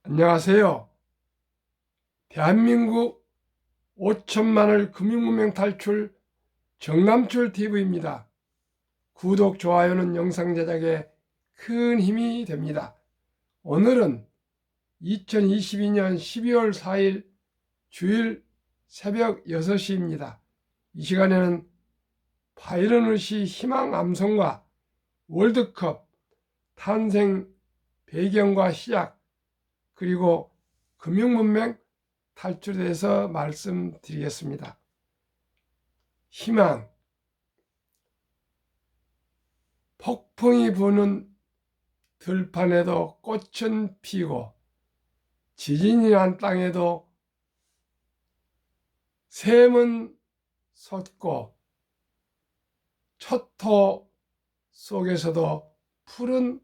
안녕하세요. 대한민국 5천만을 금융문명 탈출 정남출 TV입니다. 구독, 좋아요는 영상 제작에 큰 힘이 됩니다. 오늘은 2022년 12월 4일 주일 새벽 6시입니다. 이 시간에는 바이러누시 희망 암송과 월드컵 탄생 배경과 시작, 그리고 금융문명 탈출에 대해서 말씀드리겠습니다. 희망. 폭풍이 부는 들판에도 꽃은 피고 지진이 난 땅에도 샘은 솟고 초토 속에서도 푸른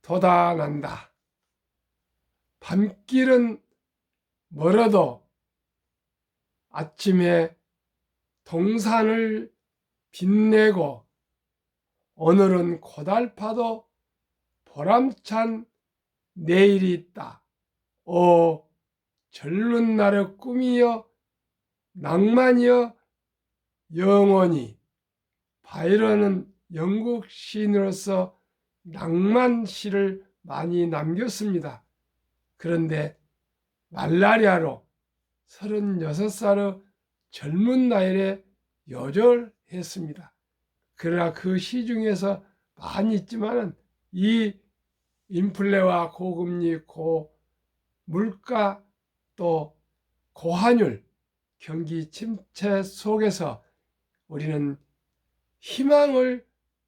돋아난다. 밤길은 멀어도 아침에 동산을 빛내고 오늘은 고달파도 보람찬 내일이 있다. 오 젊은 날의 꿈이여 낭만이여 영원히. 바이런은 영국 시인으로서 낭만 시를 많이 남겼습니다. 그런데 말라리아로 36살의 젊은 나이에 요절했습니다. 그러나 그 시 중에서 많이 있지만 이 인플레와 고금리, 고물가, 또 고환율, 경기 침체 속에서 우리는 희망을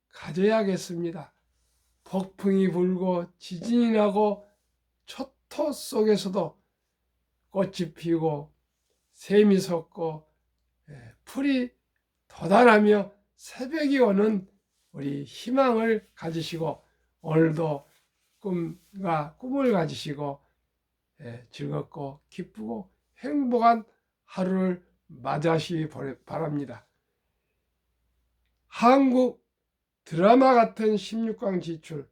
가져야겠습니다. 폭풍이 불고 지진이 나고 초토 속에서도 꽃이 피고 샘이 솟고 풀이 돋아나며 새벽이 오는 우리 희망을 가지시고 오늘도 꿈을 가지시고 즐겁고 기쁘고 행복한 하루를 맞이하시기 바랍니다. 한국 드라마 같은 16강 진출,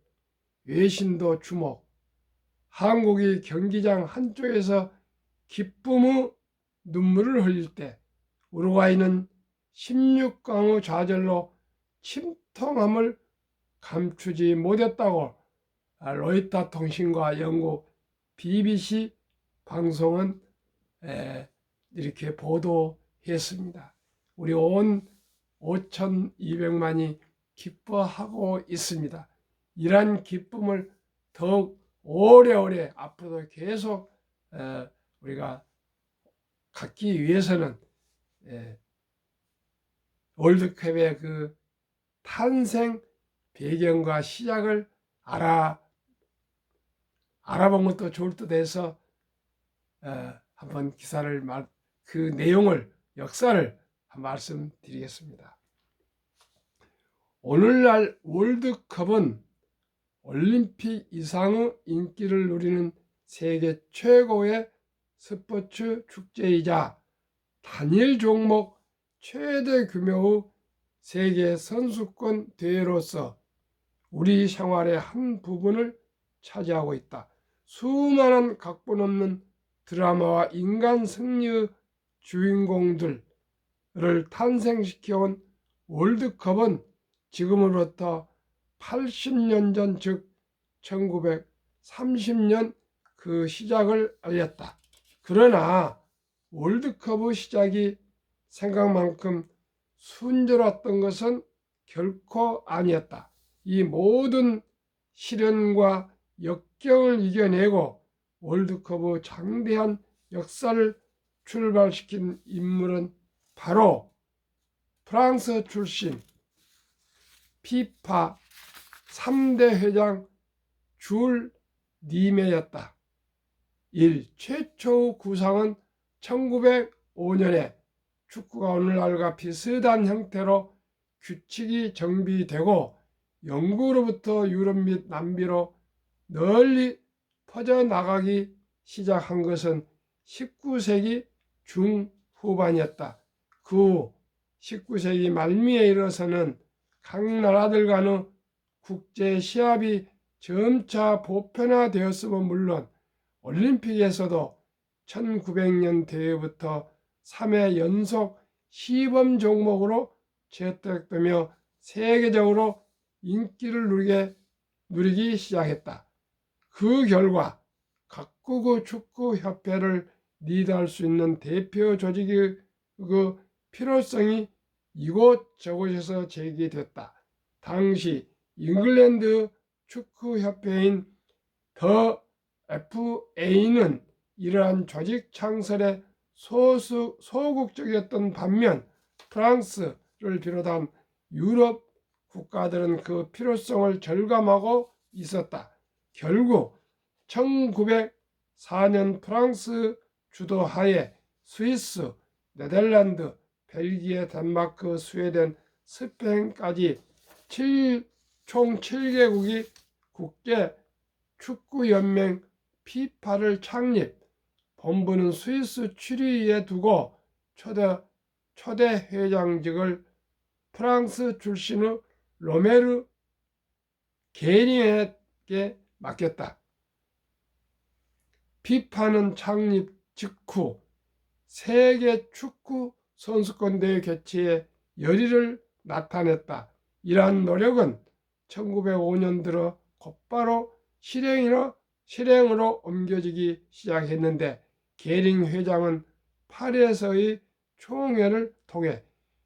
외신도 주목, 한국이 경기장 한쪽에서 기쁨의 눈물을 흘릴 때 우루과이는 16강의 좌절로 침통함을 감추지 못했다고 로이터 통신과 영국 BBC 방송은 이렇게 보도했습니다. 우리 온 5,200만이 기뻐하고 있습니다. 이러한 기쁨을 더욱 오래오래 앞으로도 계속 우리가 갖기 위해서는 월드컵의 그 탄생 배경과 시작을 알아본 것도 좋을 듯 해서 한번 기사를 그 내용을 역사를 말씀드리겠습니다. 오늘날 월드컵은 올림픽 이상의 인기를 누리는 세계 최고의 스포츠 축제이자 단일 종목 최대 규모의 세계 선수권 대회로서 우리 생활의 한 부분을 차지하고 있다. 수많은 각본 없는 드라마와 인간 승리의 주인공들을 탄생시켜온 월드컵은 지금으로부터 80년 전, 즉 1930년 그 시작을 알렸다. 그러나 월드컵의 시작이 생각만큼 순조로웠던 것은 결코 아니었다. 이 모든 시련과 역경을 이겨내고 월드컵의 장대한 역사를 출발시킨 인물은 바로 프랑스 출신 피파 3대 회장 줄 니메였다. 최초의 구상은 1905년에 축구가 오늘날과 비슷한 형태로 규칙이 정비되고 영국으로부터 유럽 및 남미로 널리 퍼져나가기 시작한 것은 19세기 중후반이었다. 그 19세기 말미에 이르러서는 각 나라들 간의 국제 시합이 점차 보편화되었으면 물론 올림픽에서도 1900년 대회부터 3회 연속 시범 종목으로 채택되며 세계적으로 인기를 누리기 시작했다. 그 결과 각국 축구협회를 리드할 수 있는 대표 조직의 그 필요성이 이곳저곳에서 제기됐다. 당시 잉글랜드 축구협회인 더 FA는 이러한 조직 창설에 소극적이었던 반면 프랑스를 비롯한 유럽 국가들은 그 필요성을 절감하고 있었다. 결국 1904년 프랑스 주도하에 스위스, 네덜란드, 벨기에, 덴마크, 스웨덴, 스페인까지 총 7개국이 국제 축구연맹 피파를 창립, 본부는 스위스 취리히에 두고 초대 회장직을 프랑스 출신의 로메르 게링에게 맡겼다. 피파는 창립 직후 세계 축구 선수권 대회 개최에 열의를 나타냈다. 이러한 노력은 1905년 들어 곧바로 실행으로 옮겨지기 시작했는데 게링 회장은 파리에서의 총회를 통해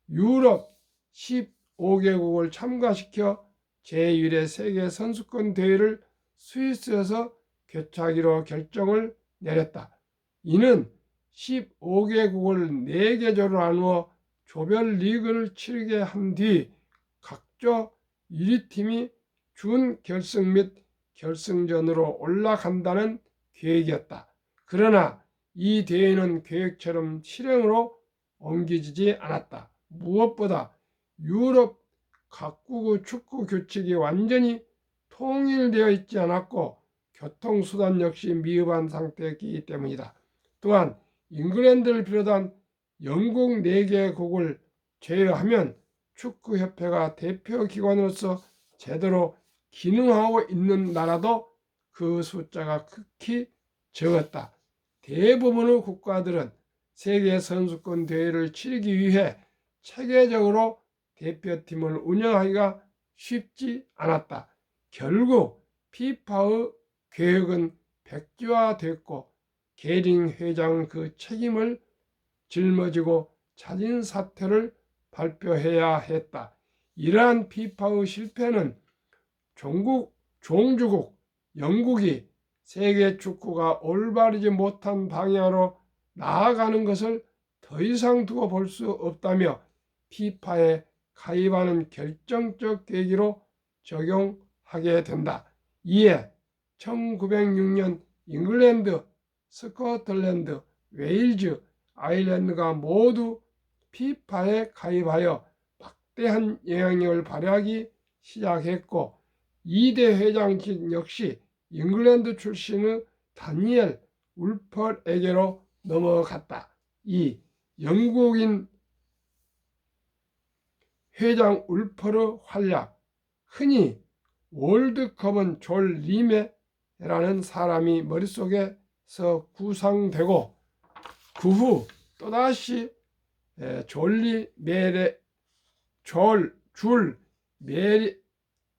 유럽 15개국을 참가시켜 제1회 세계 선수권 대회를 스위스에서 개최하기로 결정을 내렸다. 이는 15개국을 4개조로 나누어 조별 리그를 치르게 한 뒤 각조 1위 팀이 준결승 및 결승전으로 올라간다는 계획이었다. 그러나 이 대회는 계획처럼 실행으로 옮겨지지 않았다. 무엇보다 유럽 각국의 축구 규칙이 완전히 통일되어 있지 않았고 교통수단 역시 미흡한 상태였기 때문이다. 또한 잉글랜드를 비롯한 영국 4개국을 제외하면 축구협회가 대표기관으로서 제대로 기능하고 있는 나라도 그 숫자가 극히 적었다. 대부분의 국가들은 세계 선수권 대회를 치르기 위해 체계적으로 대표팀을 운영하기가 쉽지 않았다. 결국 피파의 계획은 백지화됐고 게링 회장은 그 책임을 짊어지고 자진 사퇴를 발표해야 했다. 이러한 피파의 실패는 종주국 영국이 세계 축구가 올바르지 못한 방향으로 나아가는 것을 더 이상 두고 볼 수 없다며 피파에 가입하는 결정적 계기로 적용하게 된다. 이에 1906년 잉글랜드, 스코틀랜드, 웨일즈, 아일랜드가 모두 피파에 가입하여 막대한 영향력을 발휘하기 시작했고 2대 회장직 역시 잉글랜드 출신의 다니엘 울퍼에게로 넘어갔다. 이 영국인 회장 울퍼의 활약, 흔히 월드컵은 졸 리메라는 사람이 머릿속에서 구상되고 그 후 또다시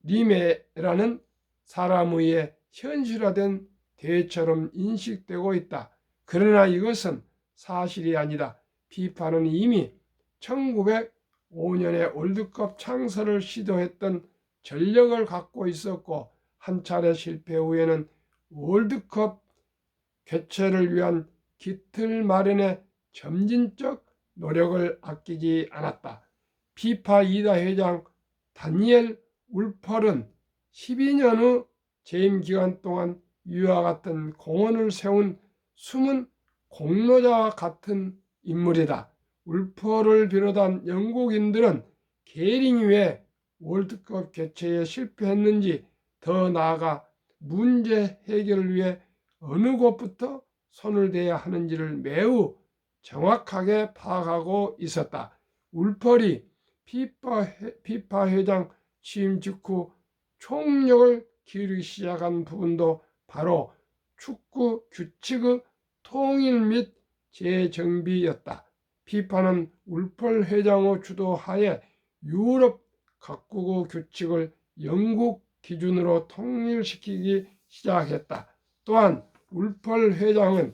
리메라는 사람의 현실화된 대회처럼 인식되고 있다. 그러나 이것은 사실이 아니다. 피파는 이미 1905년에 월드컵 창설을 시도했던 전력을 갖고 있었고 한 차례 실패 후에는 월드컵 개최를 위한 기틀 마련에 점진적 노력을 아끼지 않았다. 피파 2다 회장 다니엘 울펄은 12년의 재임 기간 동안 이와 같은 공헌을 세운 숨은 공로자와 같은 인물이다. 울펄을 비롯한 영국인들은 게링이 왜 월드컵 개최에 실패했는지, 더 나아가 문제 해결을 위해 어느 곳부터 손을 대야 하는지를 매우 정확하게 파악하고 있었다. 울펄이 피파 회장 취임 직후 총력을 기울이기 시작한 부분도 바로 축구 규칙의 통일 및 재정비였다. 피파는 울펄 회장의 주도하에 유럽 각국의 규칙을 영국 기준으로 통일시키기 시작했다. 또한 울펄 회장은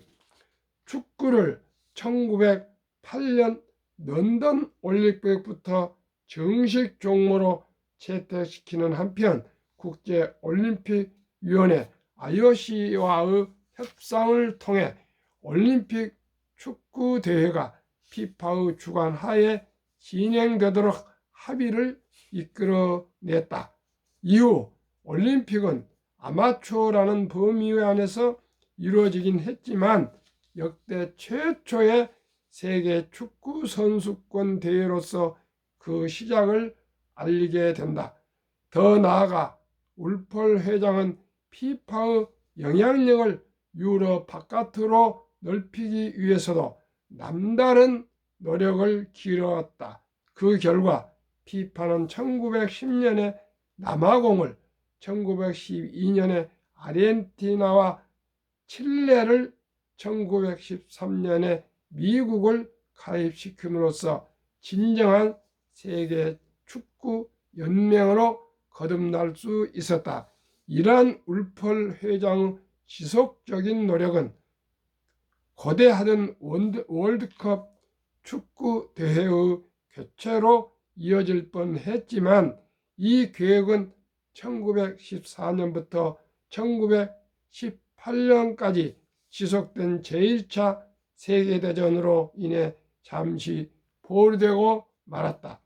축구를 1908년 런던 올림픽부터 정식 종목으로 채택시키는 한편 국제올림픽위원회 IOC와의 협상을 통해 올림픽 축구 대회가 피파의 주관하에 진행되도록 합의를 이끌어냈다. 이후 올림픽은 아마추어라는 범위 안에서 이루어지긴 했지만 역대 최초의 세계 축구 선수권 대회로서 그 시작을 알리게 된다. 더 나아가 울펄 회장은 피파의 영향력을 유럽 바깥으로 넓히기 위해서도 남다른 노력을 기울였다. 그 결과 피파는 1910년에 남아공을, 1912년에 아르헨티나와 칠레를, 1913년에 미국을 가입시킴으로써 진정한 세계 축구 연맹으로 거듭날 수 있었다. 이러한 울펄 회장의 지속적인 노력은 거대하던 월드컵 축구 대회의 개최로 이어질 뻔했지만 이 계획은 1914년부터 1918년까지 지속된 제1차 세계대전으로 인해 잠시 보류되고 말았다.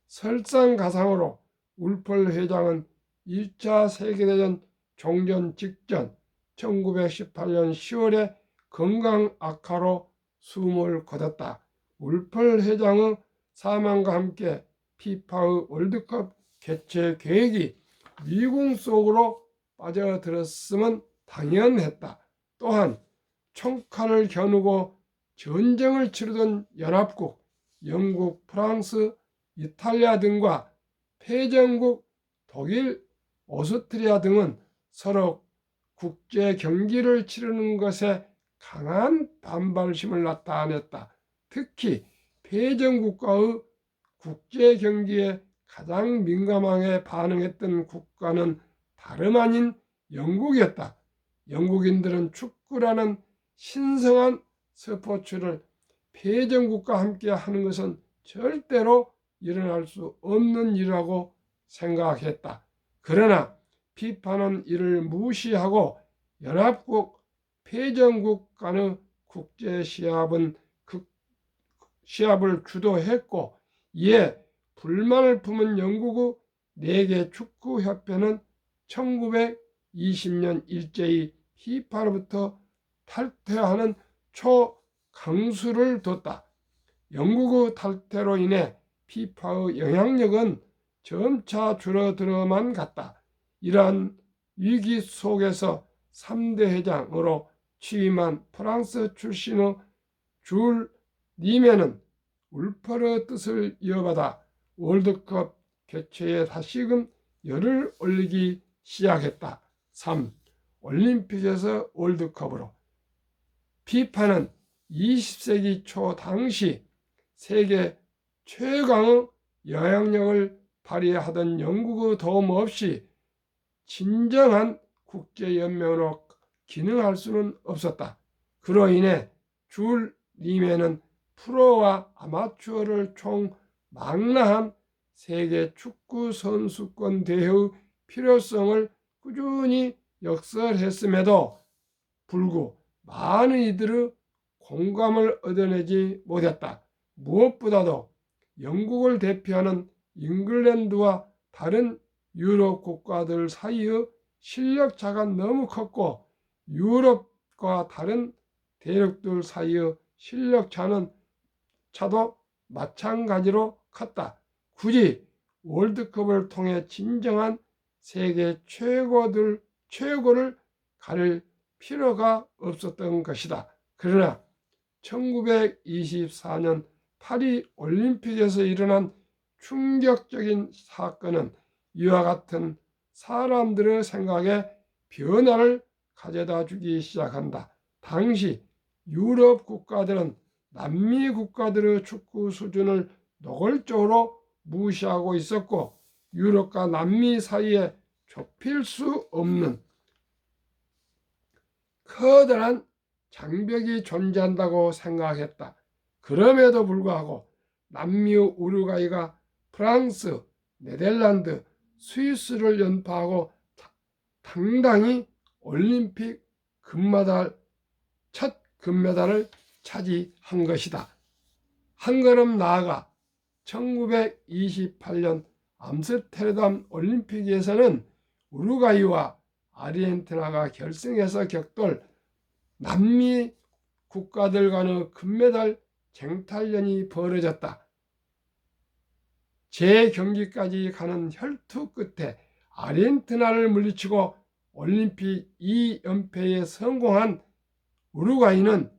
설상가상으로 울펄 회장은 1차 세계대전 종전 직전 1918년 10월에 건강 악화로 숨을 거뒀다. 울펄 회장의 사망과 함께 피파의 월드컵 개최 계획이 미궁 속으로 빠져들었음은 당연했다. 또한 총칼을 겨누고 전쟁을 치르던 연합국 영국, 프랑스, 이탈리아 등과 패전국 독일, 오스트리아 등은 서로 국제 경기를 치르는 것에 강한 반발심을 나타냈다. 특히 패전국가의 국제 경기에 가장 민감하게 반응했던 국가는 다름 아닌 영국이었다. 영국인들은 축구라는 신성한 스포츠를 패전국과 함께 하는 것은 절대로 일어날 수 없는 일이라고 생각했다. 그러나 피파는 이를 무시하고 연합국, 패전국 간의 국제 시합을 주도했고, 이에 불만을 품은 영국의 4개 축구협회는 1920년 일제히 피파로부터 탈퇴하는 초강수를 뒀다. 영국의 탈퇴로 인해 피파의 영향력은 점차 줄어들어만 갔다. 이러한 위기 속에서 3대 회장으로 취임한 프랑스 출신의 줄 리메는 울펄의 뜻을 이어받아 월드컵 개최에 다시금 열을 올리기 시작했다. 3. 올림픽에서 월드컵으로. 피파는 20세기 초 당시 세계 최강의 영향력을 발휘하던 영국의 도움 없이 진정한 국제연맹으로 기능할 수는 없었다. 그로 인해 줄 리메는 프로와 아마추어를 총망라한 세계 축구 선수권 대회의 필요성을 꾸준히 역설했음에도 불구 많은 이들의 공감을 얻어내지 못했다. 무엇보다도 영국을 대표하는 잉글랜드와 다른 유럽 국가들 사이의 실력 차가 너무 컸고 유럽과 다른 대륙들 사이의 실력 차도 마찬가지로 컸다. 굳이 월드컵을 통해 진정한 세계 최고를 가릴 필요가 없었던 것이다. 그러나 1924년 파리 올림픽에서 일어난 충격적인 사건은 이와 같은 사람들의 생각에 변화를 가져다 주기 시작한다. 당시 유럽 국가들은 남미 국가들의 축구 수준을 노골적으로 무시하고 있었고, 유럽과 남미 사이에 좁힐 수 없는 커다란 장벽이 존재한다고 생각했다. 그럼에도 불구하고 남미의 우루과이가 프랑스, 네덜란드, 스위스를 연파하고 당당히 올림픽 첫 금메달을 차지한 것이다. 한 걸음 나아가 1928년 암스테르담 올림픽에서는 우루과이와 아르헨티나가 결승에서 격돌, 남미 국가들 간의 금메달 쟁탈전이 벌어졌다. 재경기까지 가는 혈투 끝에 아르헨티나를 물리치고 올림픽 2연패에 성공한 우루과이는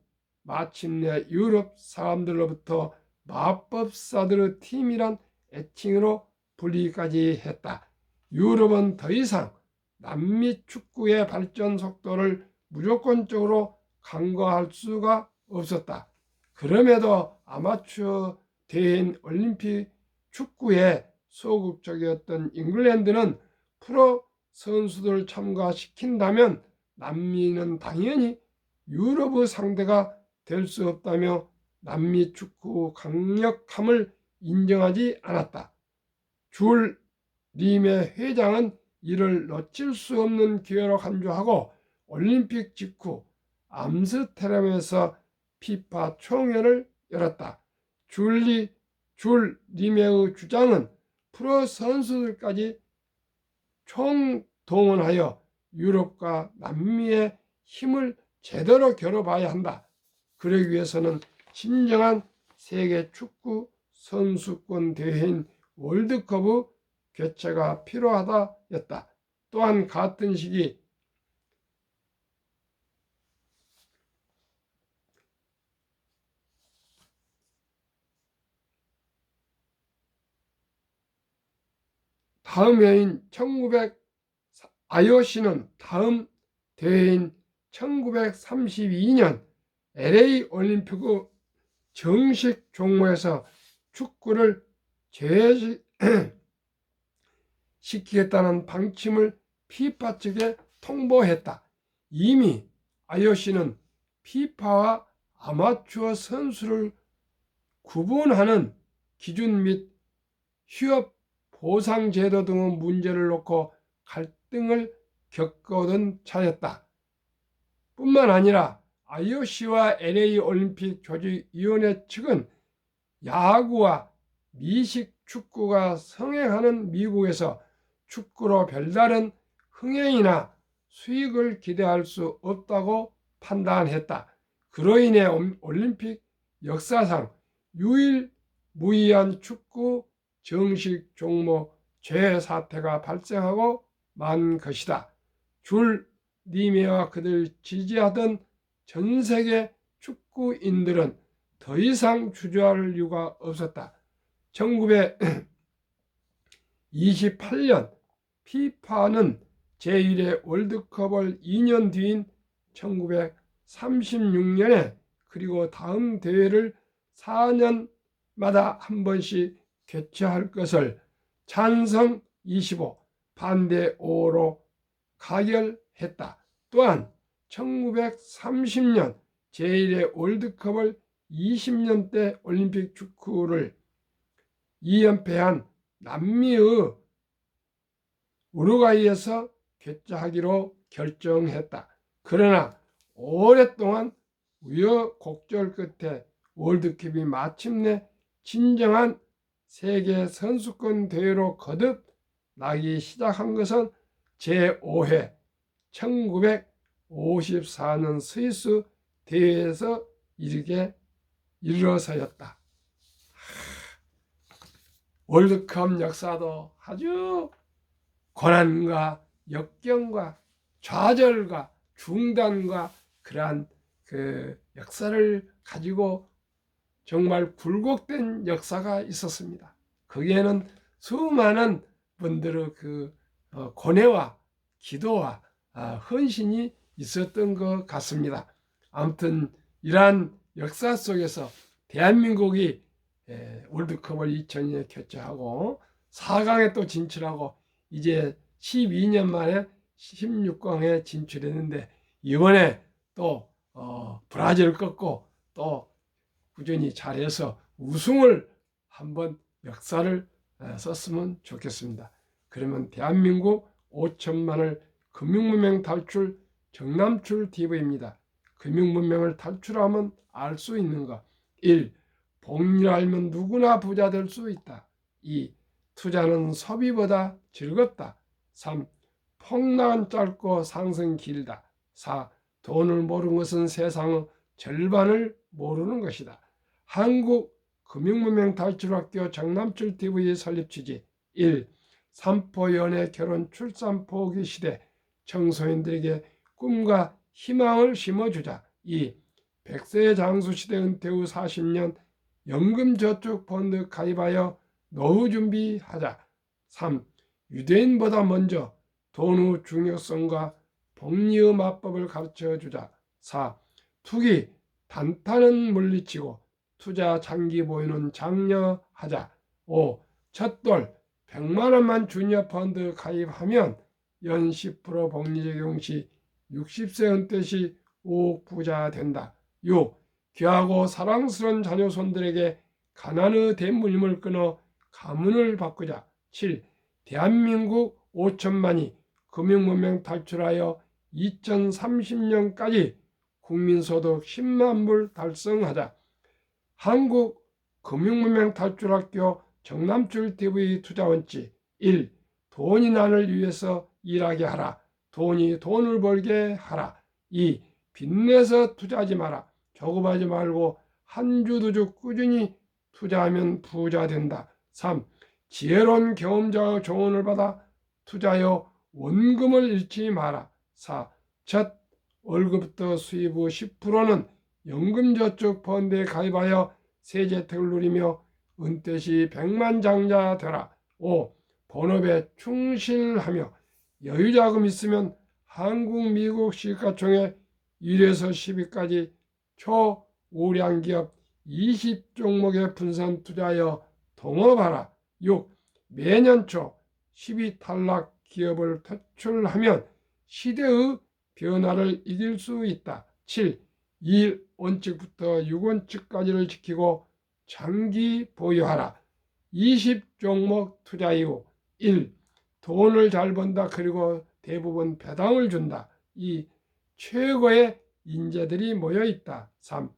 마침내 유럽 사람들로부터 마법사들의 팀이란 애칭으로 불리기까지 했다. 유럽은 더 이상 남미 축구의 발전 속도를 무조건적으로 간과할 수가 없었다. 그럼에도 아마추어 대회인 올림픽 축구에 소극적이었던 잉글랜드는 프로 선수들을 참가시킨다면 남미는 당연히 유럽의 상대가 될 수 없다며 남미 축구 강력함을 인정하지 않았다. 줄 림의 회장은 이를 놓칠 수 없는 기회로 간주하고 올림픽 직후 암스테르담에서 피파 총회를 열었다. 줄 림의 주장은 프로 선수들까지 총동원하여 유럽과 남미의 힘을 제대로 겨뤄봐야 한다. 그러기 위해서는 진정한 세계 축구 선수권 대회인 월드컵의 개최가 필요하다였다. 또한 같은 시기 다음 해인 IOC는 다음 대회인 1932년 LA 올림픽의 정식 종목에서 축구를 제외시키겠다는 방침을 피파 측에 통보했다. 이미 IOC는 피파와 아마추어 선수를 구분하는 기준 및 휴업 보상 제도 등의 문제를 놓고 갈등을 겪어오던 차였다. 뿐만 아니라 IOC와 LA 올림픽 조직위원회 측은 야구와 미식 축구가 성행하는 미국에서 축구로 별다른 흥행이나 수익을 기대할 수 없다고 판단했다. 그로 인해 올림픽 역사상 유일무이한 축구 정식 종목 재해 사태가 발생하고 만 것이다. 줄 리메와 그들 지지하던 전 세계 축구인들은 더 이상 주저할 이유가 없었다. 1928년 피파는 제1회 월드컵을 2년 뒤인 1936년에 그리고 다음 대회를 4년마다 한 번씩 개최할 것을 찬성 25, 반대 5로 가결했다. 또한 1930년 제1회 월드컵을 20년대 올림픽 축구를 2연패한 남미의 우루과이에서 개최하기로 결정했다. 그러나 오랫동안 우여곡절 끝에 월드컵이 마침내 진정한 세계 선수권 대회로 거듭 나기 시작한 것은 제5회 1954년 스위스 대회에서 이르러서였다. 월드컵 역사도 아주 고난과 역경과 좌절과 중단과 그러한 그 역사를 가지고 정말 굴곡된 역사가 있었습니다. 거기에는 수많은 분들의 그 고뇌와 기도와 헌신이 있었던 것 같습니다. 아무튼 이러한 역사 속에서 대한민국이 월드컵을 2002년에 개최하고 4강에 또 진출하고 이제 12년 만에 16강에 진출했는데 이번에 또 브라질을 꺾고 또 꾸준히 잘해서 우승을 한번 역사를 썼으면 좋겠습니다. 그러면 대한민국 5천만을 금융문명 탈출 정남출 TV입니다. 금융문명을 탈출하면 알 수 있는 것. 1. 복리를 알면 누구나 부자 될 수 있다. 2. 투자는 소비보다 즐겁다. 3. 폭락은 짧고 상승 길다. 4. 돈을 모르는 것은 세상의 절반을 모르는 것이다. 한국 금융문명 탈출학교 정남출 TV 설립 취지. 1. 삼포 연애 결혼 출산 포기 시대 청소년들에게 꿈과 희망을 심어주자. 2. 100세 장수 시대 은퇴 후 40년 연금저축펀드 가입하여 노후 준비하자. 3. 유대인보다 먼저 돈의 중요성과 복리의 마법을 가르쳐주자. 4. 투기, 단타는 물리치고 투자 장기 보유는 장려하자. 5. 첫돌 100만 원만 주니어 펀드 가입하면 연 10% 복리 적용 시 60세 은퇴 시 5억 부자 된다. 6. 귀하고 사랑스러운 자녀손들에게 가난의 대물림을 끊어 가문을 바꾸자. 7. 대한민국 5천만이 금융문명 탈출하여 2030년까지 국민소득 10만 불 달성하자. 한국 금융문명 탈출학교 정남출 TV 투자원칙. 1. 돈이 나를 위해서 일하게 하라. 돈이 돈을 벌게 하라. 2. 빚내서 투자하지 마라. 조급하지 말고 한 주 두 주 꾸준히 투자하면 부자 된다. 3. 지혜로운 경험자의 조언을 받아 투자하여 원금을 잃지 마라. 4. 첫 월급부터 수입의 10%는 연금저축펀드에 가입하여 세제혜택을 누리며 은퇴 시 백만장자 되라. 5. 본업에 충실하며 여유자금 있으면 한국, 미국 시가총액 1에서 10위까지 초우량기업 20종목에 분산 투자하여 동업하라. 6. 매년 초 10위 탈락 기업을 퇴출하면 시대의 변화를 이길 수 있다. 7. 1원칙부터 6원칙까지를 지키고 장기 보유하라. 20종목 투자 이후 1. 돈을 잘 번다. 그리고 대부분 배당을 준다. 2. 최고의 인재들이 모여있다. 3.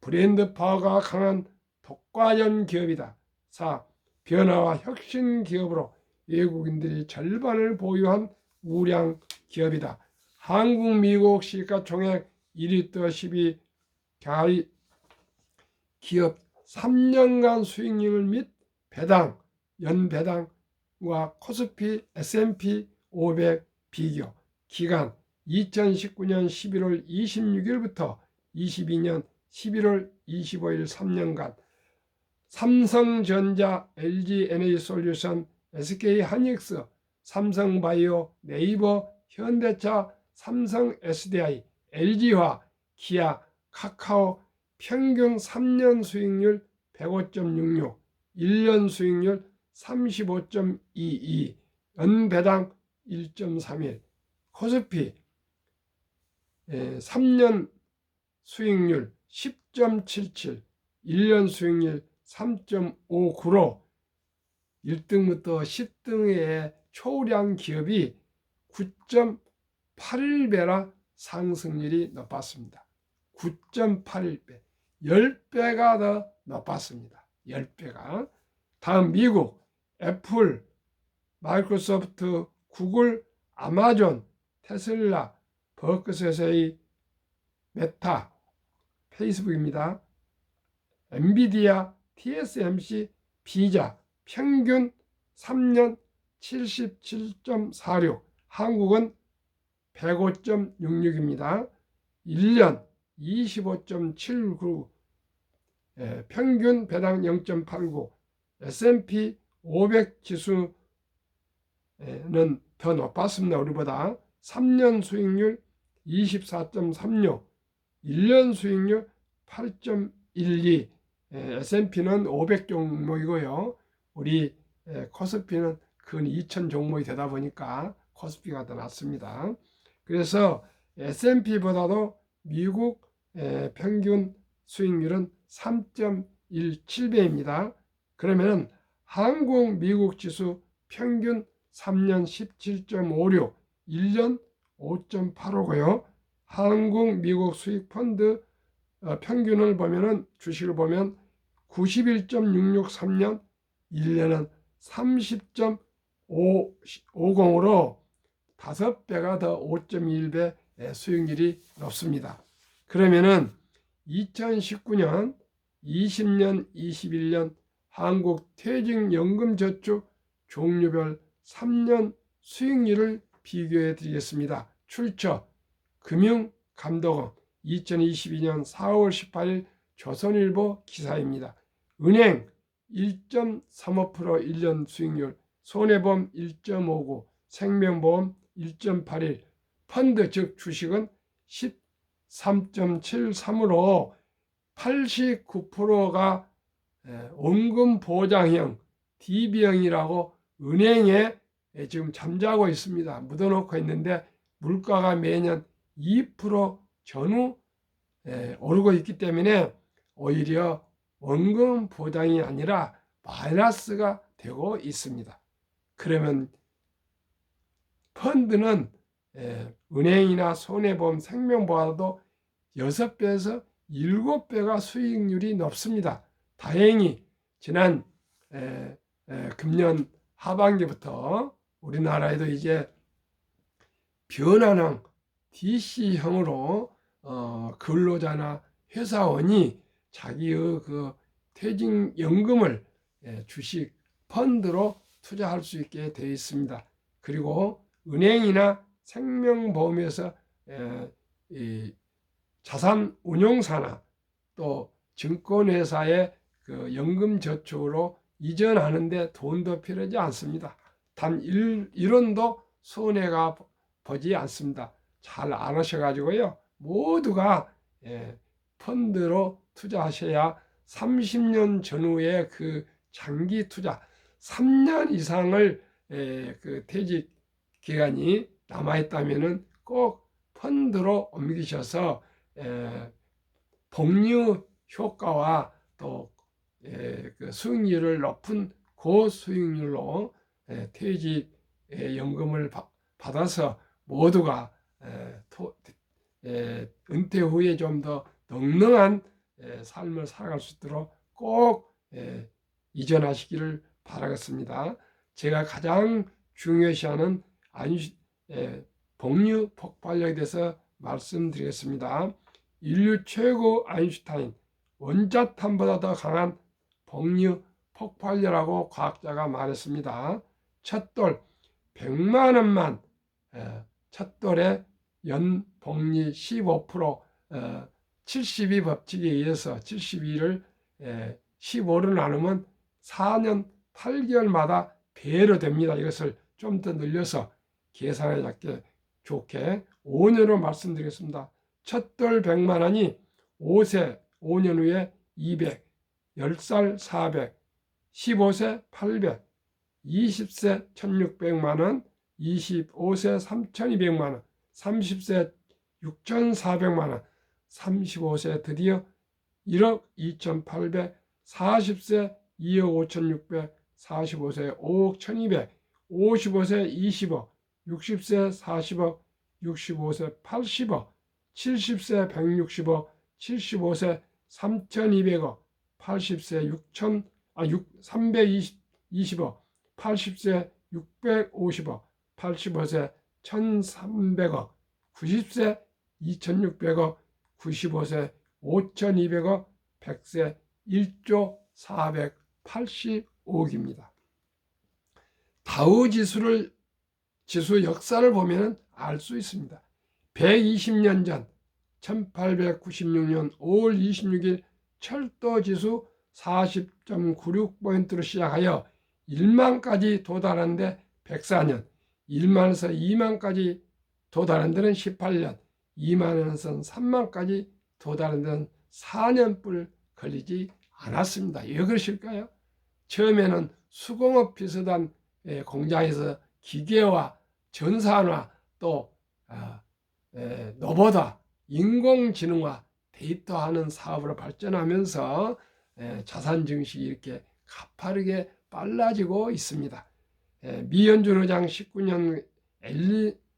브랜드 파워가 강한 독과점 기업이다. 4. 변화와 혁신 기업으로 외국인들이 절반을 보유한 우량 기업이다. 한국, 미국 시가총액 1위부터 10위 기업 3년간 수익률 및 배당, 연배당과 코스피 S&P 500 비교 기간 2019년 11월 26일부터 22년 11월 25일 3년간 삼성전자, LG에너지솔루션, SK하이닉스, 삼성바이오, 네이버, 현대차, 삼성 SDI, LG화, 기아, 카카오 평균 3년 수익률 105.66, 1년 수익률 35.22, 연배당 1.31, 코스피 3년 수익률 10.77, 1년 수익률 3.59로 1등부터 10등의 초우량 기업이 9.81배라 상승률이 높았습니다. 9.81배, 10배가 더 높았습니다. 10배가. 다음 미국, 애플, 마이크로소프트, 구글, 아마존, 테슬라, 버크셔의 메타, 페이스북입니다. 엔비디아, TSMC, 비자 평균 3년 77.46, 한국은 105.66입니다. 1년 25.79, 평균 배당 0.89, S&P 500 지수는 더 높았습니다. 우리보다 3년 수익률 24.36, 1년 수익률 8.12. S&P는 500 종목이고요. 우리 코스피는 근 2000 종목이 되다 보니까 코스피가 더 낫습니다. 그래서 S&P보다도 미국 평균 수익률은 3.17배입니다. 그러면 한국 미국 지수 평균 3년 17.56, 1년 5.85고요. 한국 미국 수익 펀드 평균을 보면은 주식을 보면 91.663년, 1년은 30.50으로 5배가 더 5.1배 수익률이 높습니다. 그러면은 2019년, 20년, 21년 한국 퇴직연금저축 종류별 3년 수익률을 비교해 드리겠습니다. 출처 금융감독원 2022년 4월 18일 조선일보 기사입니다. 은행 1.35% 1년 수익률, 손해보험 1.59, 생명보험 1.81, 펀드 즉 주식은 13.73으로 89%가 원금보장형 DB형이라고 은행에 지금 잠자고 있습니다. 묻어놓고 있는데 물가가 매년 2% 전후 오르고 있기 때문에 오히려 원금 보장이 아니라 마이너스가 되고 있습니다. 그러면 펀드는 은행이나 손해보험, 생명보험도 6배에서 7배가 수익률이 높습니다. 다행히 지난 금년 하반기부터 우리나라에도 이제 변환형 DC형으로 근로자나 회사원이 자기의 그 퇴직연금을 주식 펀드로 투자할 수 있게 되어 있습니다. 그리고 은행이나 생명보험에서 자산운용사나 또 증권회사의 그 연금저축으로 이전하는데 돈도 필요하지 않습니다. 단 1원도 손해가 보지 않습니다. 잘 알으셔가지고요. 모두가 펀드로 투자하셔야 30년 전후에 그 장기 투자 3년 이상을 그 퇴직 기간이 남아있다면은 꼭 펀드로 옮기셔서 복리 효과와 또 그 수익률을 높은 고수익률로 퇴직 연금을 받아서 모두가 은퇴 후에 좀 더 넉넉한 삶을 살아갈 수 있도록 꼭 이전하시기를 바라겠습니다. 제가 가장 중요시하는 복리 폭발력에 대해서 말씀드리겠습니다. 인류 최고 아인슈타인, 원자탄보다 더 강한 복리 폭발력이라고 과학자가 말했습니다. 첫돌 100만 원만 첫돌에 연복리 15% 72 법칙에 의해서 72를 15로 나누면 4년 8개월마다 배로 됩니다. 이것을 좀 더 늘려서 계산하기 좋게 5년으로 말씀드리겠습니다. 첫돌 100만 원이 5세 5년 후에 200, 10살 400, 15세 800, 20세 1600만 원, 25세 3200만 원, 30세 6400만 원, 35세 드디어 1억 2800, 40세 2억 5600, 45세 5억 1200, 55세 20억, 60세 40억, 65세 80억, 70세 160억, 75세 3200억, 80세 320억, 80세 650억, 85세 1300억, 90세 2600억, 95세 5200억, 100세 1조 485억입니다. 다우 지수 역사를 보면 알 수 있습니다. 120년 전 1896년 5월 26일 철도 지수 40.96포인트로 시작하여 1만까지 도달하는데 104년, 1만에서 2만까지 도달한 데는 18년, 2만원에서 3만까지 도달하는 데는 4년뿔 걸리지 않았습니다. 왜 그러실까요? 처음에는 수공업 비슷한 공장에서 기계화, 전산화, 또 로봇화, 인공지능화, 데이터하는 사업으로 발전하면서 자산 증식이 이렇게 가파르게 빨라지고 있습니다. 미 연준 의장 19년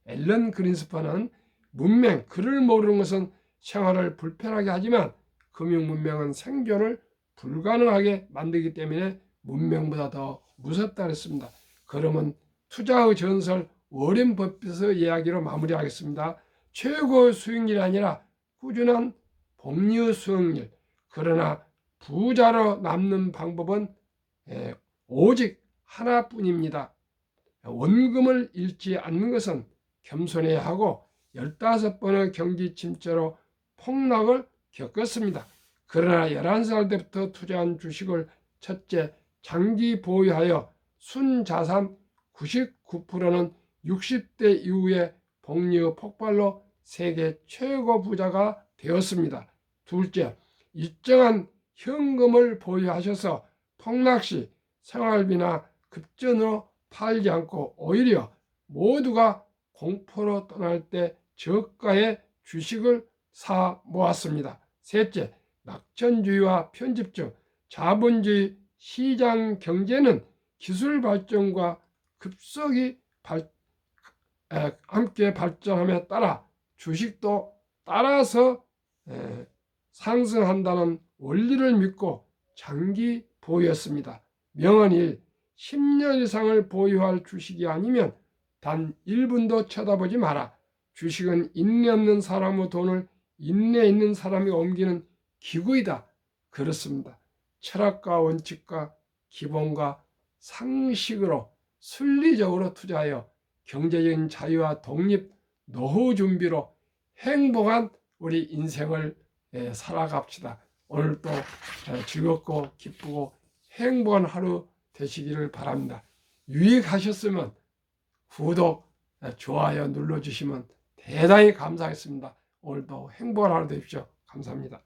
앨런 그린스판은 문명, 글을 모르는 것은 생활을 불편하게 하지만 금융 문명은 생존을 불가능하게 만들기 때문에 문명보다 더 무섭다 그랬습니다. 그러면 투자의 전설 워렌 버핏의 이야기로 마무리하겠습니다. 최고 수익률이 아니라 꾸준한 복리 수익률. 그러나 부자로 남는 방법은 오직 하나뿐입니다. 원금을 잃지 않는 것은 겸손해야 하고 15번의 경기 침체로 폭락을 겪었습니다. 그러나 11살 때부터 투자한 주식을 첫째, 장기 보유하여 순자산 99%는 60대 이후에 복리의 폭발로 세계 최고 부자가 되었습니다. 둘째, 일정한 현금을 보유하셔서 폭락 시 생활비나 급전으로 팔지 않고 오히려 모두가 공포로 떠날 때 저가의 주식을 사 모았습니다. 셋째, 낙천주의와 편집적 자본주의 시장 경제는 기술 발전과 급속히 함께 발전함에 따라 주식도 따라서 상승한다는 원리를 믿고 장기 보유했습니다. 명언 10년 이상을 보유할 주식이 아니면 단 1분도 쳐다보지 마라. 주식은 인내 없는 사람의 돈을 인내 있는 사람이 옮기는 기구이다. 그렇습니다. 철학과 원칙과 기본과 상식으로 순리적으로 투자하여 경제적인 자유와 독립, 노후 준비로 행복한 우리 인생을 살아갑시다. 오늘도 즐겁고 기쁘고 행복한 하루 되시기를 바랍니다. 유익하셨으면 구독, 좋아요 눌러주시면 대단히 감사하겠습니다. 오늘도 행복한 하루 되십시오. 감사합니다.